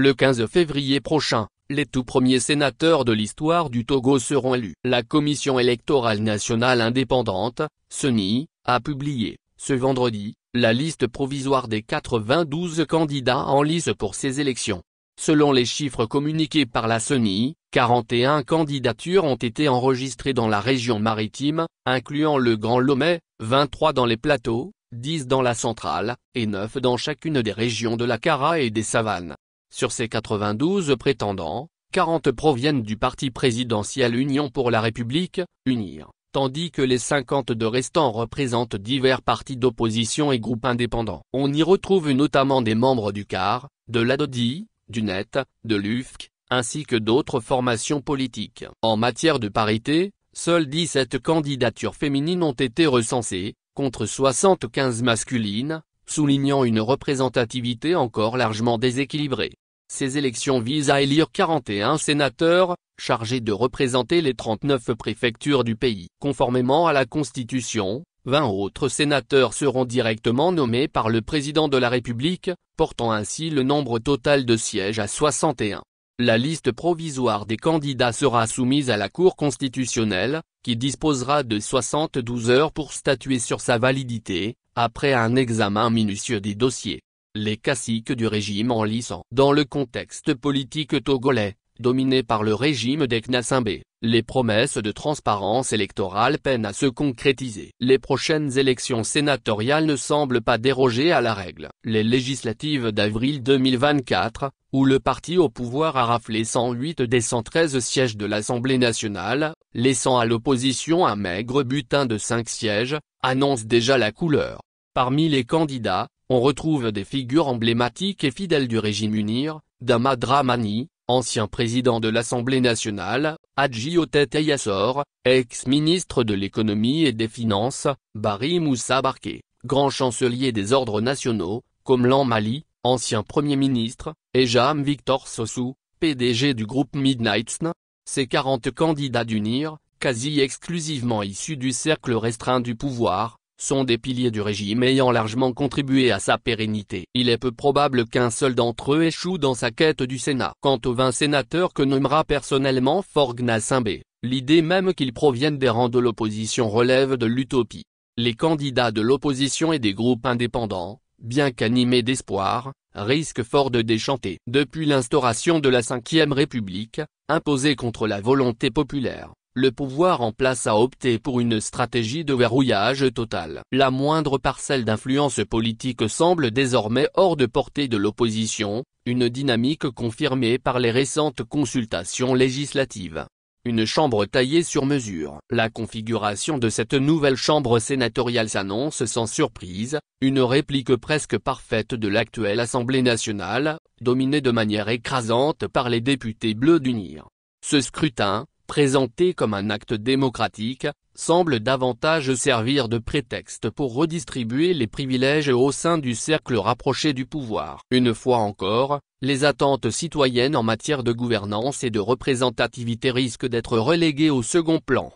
Le 15 février prochain, les tout premiers sénateurs de l'histoire du Togo seront élus. La Commission électorale nationale indépendante, CENI, a publié, ce vendredi, la liste provisoire des 92 candidats en lice pour ces élections. Selon les chiffres communiqués par la CENI, 41 candidatures ont été enregistrées dans la région maritime, incluant le Grand Lomé, 23 dans les plateaux, 10 dans la centrale, et 9 dans chacune des régions de la Kara et des Savanes. Sur ces 92 prétendants, 40 proviennent du parti présidentiel Union pour la République, UNIR, tandis que les 52 restants représentent divers partis d'opposition et groupes indépendants. On y retrouve notamment des membres du CAR, de l'ADODI, du NET, de l'UFC, ainsi que d'autres formations politiques. En matière de parité, seules 17 candidatures féminines ont été recensées, contre 75 masculines, soulignant une représentativité encore largement déséquilibrée. Ces élections visent à élire 41 sénateurs, chargés de représenter les 39 préfectures du pays. Conformément à la Constitution, 20 autres sénateurs seront directement nommés par le président de la République, portant ainsi le nombre total de sièges à 61. La liste provisoire des candidats sera soumise à la Cour constitutionnelle, qui disposera de 72 heures pour statuer sur sa validité, après un examen minutieux des dossiers. Les caciques du régime en lice. Dans le contexte politique togolais, dominé par le régime des Knassembé, les promesses de transparence électorale peinent à se concrétiser. Les prochaines élections sénatoriales ne semblent pas déroger à la règle. Les législatives d'avril 2024, où le parti au pouvoir a raflé 108 des 113 sièges de l'Assemblée nationale, laissant à l'opposition un maigre butin de 5 sièges, annoncent déjà la couleur. Parmi les candidats, on retrouve des figures emblématiques et fidèles du régime UNIR, Dama Dramani, ancien président de l'Assemblée nationale, Hadji Otet Yassor, ex-ministre de l'économie et des finances, Barry Moussa Barké, grand chancelier des ordres nationaux, Komlan Mali, ancien premier ministre, et Jam Victor Sossou, PDG du groupe Midnightsn. Ces 40 candidats d'UNIR, quasi exclusivement issus du cercle restreint du pouvoir, sont des piliers du régime ayant largement contribué à sa pérennité. Il est peu probable qu'un seul d'entre eux échoue dans sa quête du Sénat. Quant aux 20 sénateurs que nommera personnellement Faure Gnassingbé, l'idée même qu'ils proviennent des rangs de l'opposition relève de l'utopie. Les candidats de l'opposition et des groupes indépendants, bien qu'animés d'espoir, risquent fort de déchanter. Depuis l'instauration de la Ve République, imposée contre la volonté populaire, le pouvoir en place a opté pour une stratégie de verrouillage total. La moindre parcelle d'influence politique semble désormais hors de portée de l'opposition, une dynamique confirmée par les récentes consultations législatives. Une chambre taillée sur mesure. La configuration de cette nouvelle chambre sénatoriale s'annonce sans surprise, une réplique presque parfaite de l'actuelle Assemblée nationale, dominée de manière écrasante par les députés bleus d'UNIR. Ce scrutin, présenté comme un acte démocratique, semble davantage servir de prétexte pour redistribuer les privilèges au sein du cercle rapproché du pouvoir. Une fois encore, les attentes citoyennes en matière de gouvernance et de représentativité risquent d'être reléguées au second plan.